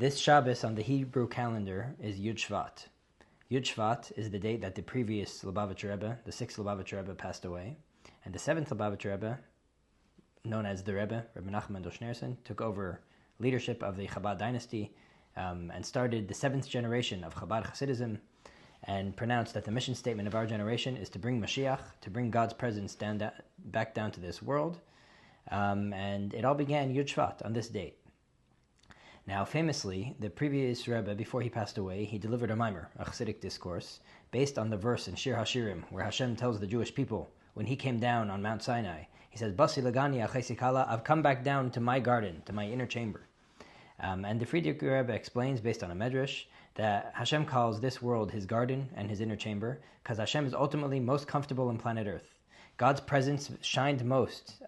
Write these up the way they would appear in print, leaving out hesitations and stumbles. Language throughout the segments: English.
This Shabbos on the Hebrew calendar is Yud Shvat. Yud Shvat is the date that the previous Lubavitcher Rebbe, the sixth Lubavitcher Rebbe, passed away, and the seventh Lubavitcher Rebbe, known as the Rebbe Nachman Mendel Schneerson, took over leadership of the Chabad dynasty and started the seventh generation of Chabad Hasidism, and pronounced that the mission statement of our generation is to bring Mashiach, to bring God's presence back down to this world, and it all began Yud Shvat on this date. Now, famously, the previous Rebbe, before he passed away, he delivered a mimer, a Chassidic discourse, based on the verse in Shir HaShirim, where Hashem tells the Jewish people, when he came down on Mount Sinai, he says, Basi lagani achesikala, I've come back down to my garden, to my inner chamber. And the Friedrich Rebbe explains, based on a medrash, that Hashem calls this world his garden and his inner chamber, because Hashem is ultimately most comfortable on planet Earth. God's presence shined most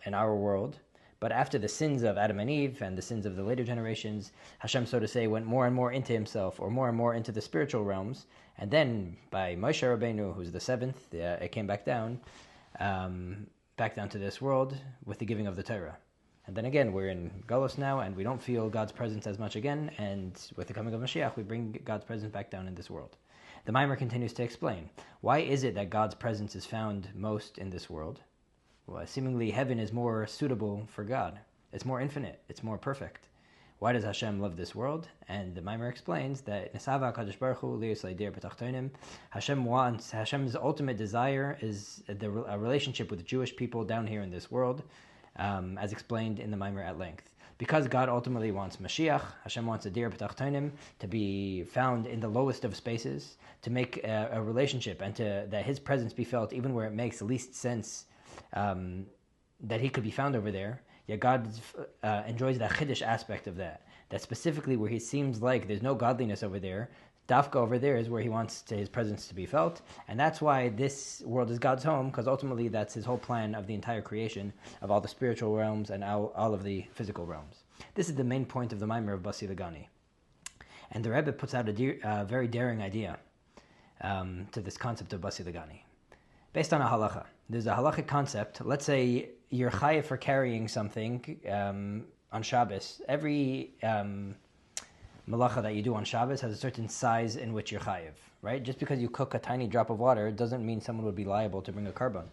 in our world, but after the sins of Adam and Eve and the sins of the later generations, Hashem, so to say, went more and more into himself, or more and more into the spiritual realms. And then by Moshe Rabbeinu, who's the seventh, it came back down to this world with the giving of the Torah. And then again, we're in Galus now, and we don't feel God's presence as much again. And with the coming of Mashiach, we bring God's presence back down in this world. The Mimer continues to explain, why is it that God's presence is found most in this world? Well, seemingly heaven is more suitable for God. It's more infinite. It's more perfect. Why does Hashem love this world? And the Mimer explains that Hashem's ultimate desire is a relationship with Jewish people down here in this world, as explained in the Mimer at length. Because God ultimately wants Mashiach, Hashem wants a Dir B'Tachtonim to be found in the lowest of spaces, to make a relationship, and that His presence be felt even where it makes least sense that He could be found over there. Yet God enjoys that Chiddush aspect of that specifically where He seems like there's no godliness over there, Dafka over there is where He wants His presence to be felt, and that's why this world is God's home, because ultimately that's His whole plan of the entire creation, of all the spiritual realms and all of the physical realms. This is the main point of the Mimer of Basi Lagani. And the Rebbe puts out a very daring idea to this concept of Basi Lagani. Based on a halacha. There's a halachic concept. Let's say you're chayiv for carrying something on Shabbos. Every malacha that you do on Shabbos has a certain size in which you're chayiv, right? Just because you cook a tiny drop of water doesn't mean someone would be liable to bring a carbon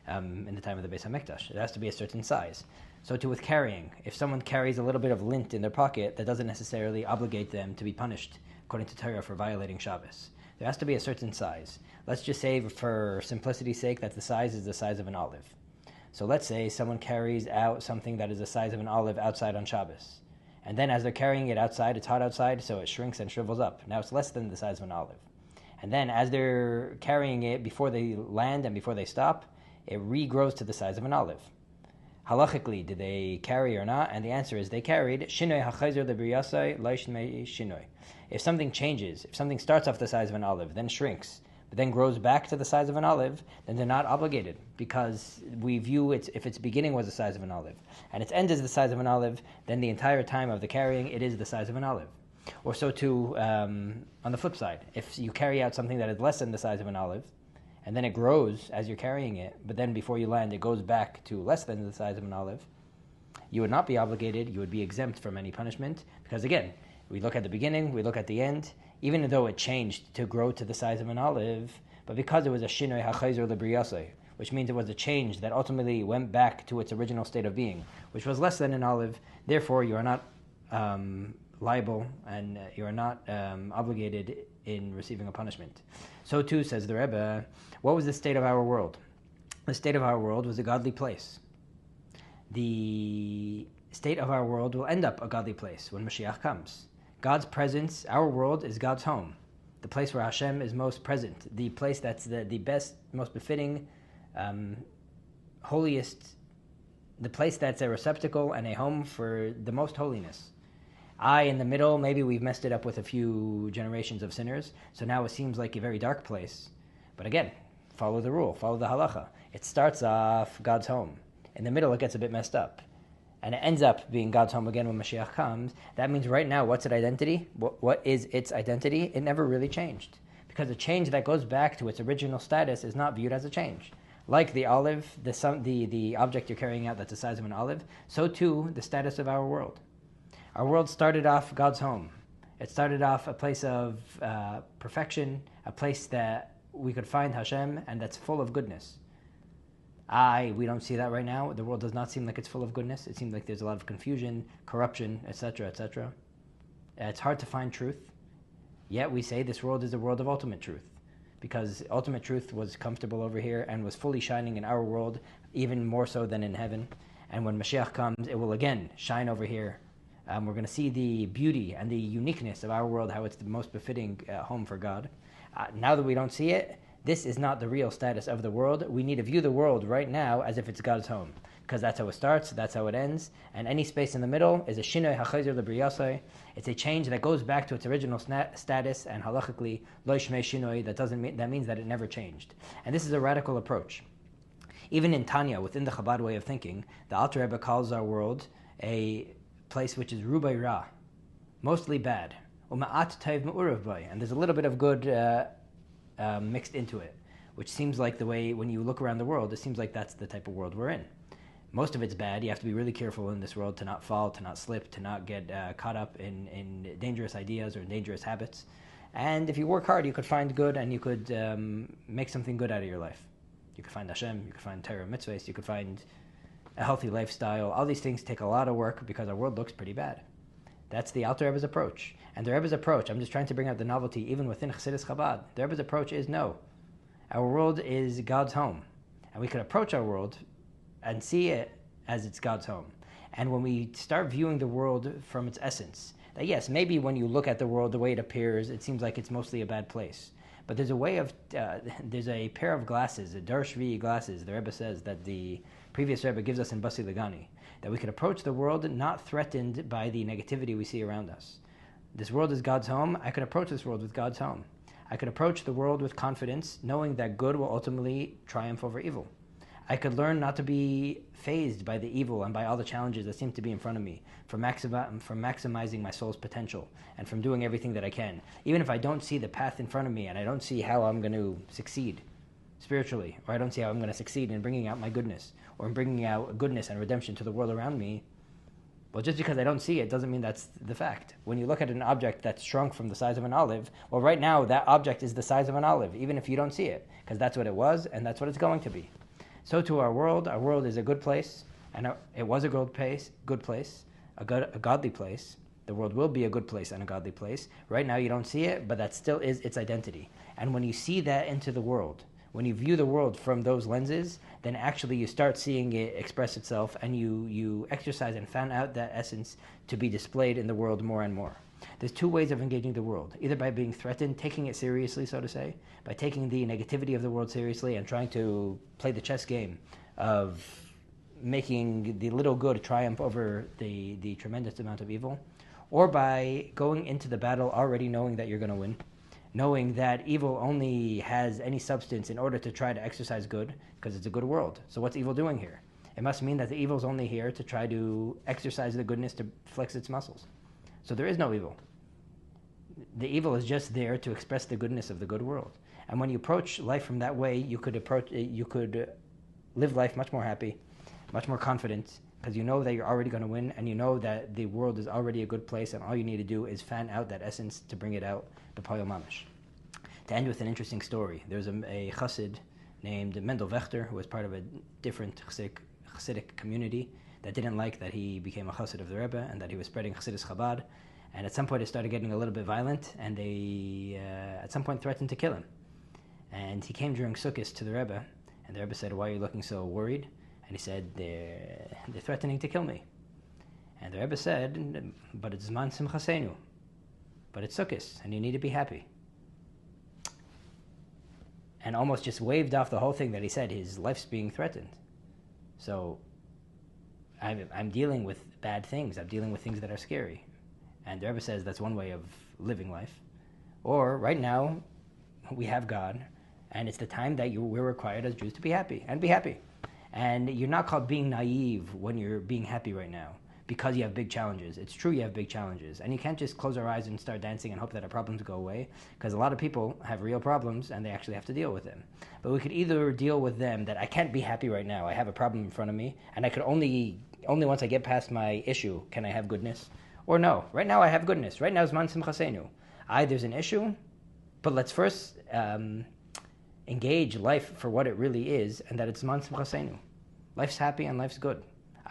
in the time of the Beis HaMikdash. It has to be a certain size. So too with carrying. If someone carries a little bit of lint in their pocket, that doesn't necessarily obligate them to be punished according to Torah for violating Shabbos. There has to be a certain size. Let's just say, for simplicity's sake, that the size is the size of an olive. So let's say someone carries out something that is the size of an olive outside on Shabbos. And then as they're carrying it outside, it's hot outside, so it shrinks and shrivels up. Now it's less than the size of an olive. And then as they're carrying it, before they land and before they stop, it regrows to the size of an olive. Halachically, did they carry or not? And the answer is they carried. Shinoi hachayzer lebriyasai leishmei shinoi. If something changes, if something starts off the size of an olive, then shrinks, but then grows back to the size of an olive, then they're not obligated, because we view it, if its beginning was the size of an olive and its end is the size of an olive, then the entire time of the carrying, it is the size of an olive. Or so too, on the flip side, if you carry out something that is less than the size of an olive, and then it grows as you're carrying it, but then before you land, it goes back to less than the size of an olive, you would not be obligated, you would be exempt from any punishment, because again, we look at the beginning, we look at the end, even though it changed to grow to the size of an olive, but because it was a shinoi hachayzer lebriyasai, which means it was a change that ultimately went back to its original state of being, which was less than an olive, therefore you are not liable and you are not obligated in receiving a punishment. So too, says the Rebbe, what was the state of our world? The state of our world was a godly place. The state of our world will end up a godly place when Mashiach comes. God's presence, our world, is God's home, the place where Hashem is most present, the place that's the best, most befitting, holiest, the place that's a receptacle and a home for the most holiness. In the middle, maybe we've messed it up with a few generations of sinners, so now it seems like a very dark place. But again, follow the rule, follow the halacha. It starts off God's home. In the middle, it gets a bit messed up. And it ends up being God's home again when Mashiach comes. That means right now, what's its identity? What is its identity? It never really changed. Because a change that goes back to its original status is not viewed as a change. Like the olive, the object you're carrying out that's the size of an olive, so too the status of our world. Our world started off God's home. It started off a place of perfection, a place that we could find Hashem, and that's full of goodness. We don't see that right now. The world does not seem like it's full of goodness. It seems like there's a lot of confusion, corruption, etc., etc. It's hard to find truth. Yet we say this world is a world of ultimate truth, because ultimate truth was comfortable over here and was fully shining in our world, even more so than in heaven. And when Mashiach comes, it will again shine over here. We're going to see the beauty and the uniqueness of our world, how it's the most befitting home for God. Now that we don't see it, this is not the real status of the world. We need to view the world right now as if it's God's home, because that's how it starts, that's how it ends, and any space in the middle is a shinoi hachazer lebriyasai. It's a change that goes back to its original status, and halachically lo shmei shinoi, that means that it never changed. And this is a radical approach. Even in Tanya, within the Chabad way of thinking, the Alter Rebbe calls our world a place which is rubai ra, mostly bad, uma'at taiv me'urav bay, and there's a little bit of good mixed into it, which seems like the way, when you look around the world, it seems like that's the type of world we're in. Most of it's bad. You have to be really careful in this world to not fall, to not slip, to not get caught up in dangerous ideas or dangerous habits. And if you work hard, you could find good, and you could make something good out of your life. You could find Hashem, you could find Torah mitzvahs, you could find a healthy lifestyle. All these things take a lot of work because our world looks pretty bad. That's the Alter Rebbe's approach. And the Rebbe's approach, I'm just trying to bring out the novelty even within Chassidus Chabad. The Rebbe's approach is no. Our world is God's home. And we could approach our world and see it as it's God's home. And when we start viewing the world from its essence, that yes, maybe when you look at the world the way it appears, it seems like it's mostly a bad place. But there's a way of, there's a pair of glasses, a Dar Shvi glasses, the Rebbe says, that the previous Rebbe gives us in Basi Lagani, that we could approach the world not threatened by the negativity we see around us. This world is God's home. I could approach this world with God's home. I could approach the world with confidence, knowing that good will ultimately triumph over evil. I could learn not to be fazed by the evil and by all the challenges that seem to be in front of me, from maximizing my soul's potential and from doing everything that I can. Even if I don't see the path in front of me and I don't see how I'm going to succeed spiritually, or I don't see how I'm going to succeed in bringing out my goodness, or in bringing out goodness and redemption to the world around me, well, just because I don't see it doesn't mean that's the fact. When you look at an object that's shrunk from the size of an olive, well, right now that object is the size of an olive, even if you don't see it, because that's what it was and that's what it's going to be. So to our world is a good place, and it was a good place, a godly place. The world will be a good place and a godly place. Right now you don't see it, but that still is its identity. And when you see that into the world, when you view the world from those lenses, then actually you start seeing it express itself, and you exercise and fan out that essence to be displayed in the world more and more. There's two ways of engaging the world, either by being threatened, taking it seriously, so to say, by taking the negativity of the world seriously and trying to play the chess game of making the little good triumph over the tremendous amount of evil, or by going into the battle already knowing that you're going to win, knowing that evil only has any substance in order to try to exercise good, because it's a good world. So what's evil doing here? It must mean that the evil's only here to try to exercise the goodness to flex its muscles. So there is no evil. The evil is just there to express the goodness of the good world. And when you approach life from that way, you could live life much more happy, much more confident, because you know that you're already going to win, and you know that the world is already a good place, and all you need to do is fan out that essence to bring it out, b'payil mamish. To end with an interesting story, there's a chassid named Mendel Vechter, who was part of a different Chassidic community that didn't like that he became a chassid of the Rebbe and that he was spreading Chassidus Chabad. And at some point it started getting a little bit violent, and they at some point threatened to kill him. And he came during Sukkot to the Rebbe, and the Rebbe said, "Why are you looking so worried?" And he said, they're threatening to kill me. And the Rebbe said, "But it's Zman Simchasenu. But it's Sukkot, and you need to be happy." And almost just waved off the whole thing that he said. His life's being threatened. So I'm dealing with bad things. I'm dealing with things that are scary. And the Rebbe says that's one way of living life. Or right now, we have God, and it's the time that we're required as Jews to be happy, and be happy. And you're not called being naive when you're being happy right now, because you have big challenges. It's true you have big challenges, and you can't just close our eyes and start dancing and hope that our problems go away, because a lot of people have real problems and they actually have to deal with them. But we could either deal with them that I can't be happy right now, I have a problem in front of me, and I could only once I get past my issue can I have goodness. Or no, right now I have goodness. Right now is man simchasenu. There's an issue, but let's first engage life for what it really is, and that it's man simchasenu. Life's happy and life's good.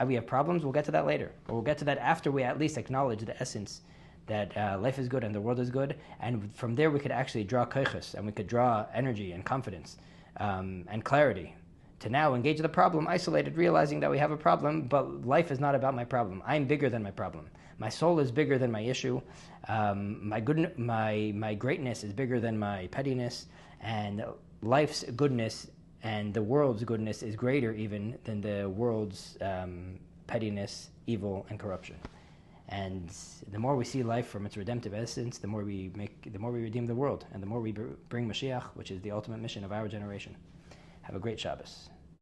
We have problems, we'll get to that later. Or we'll get to that after we at least acknowledge the essence that life is good and the world is good, and from there we could actually draw koiches, and we could draw energy and confidence and clarity to now engage the problem isolated, realizing that we have a problem, but life is not about my problem. I'm bigger than my problem. My soul is bigger than my issue. My greatness is bigger than my pettiness, and life's goodness and the world's goodness is greater even than the world's pettiness, evil, and corruption. And the more we see life from its redemptive essence, the more we redeem the world, and the more we bring Mashiach, which is the ultimate mission of our generation. Have a great Shabbos.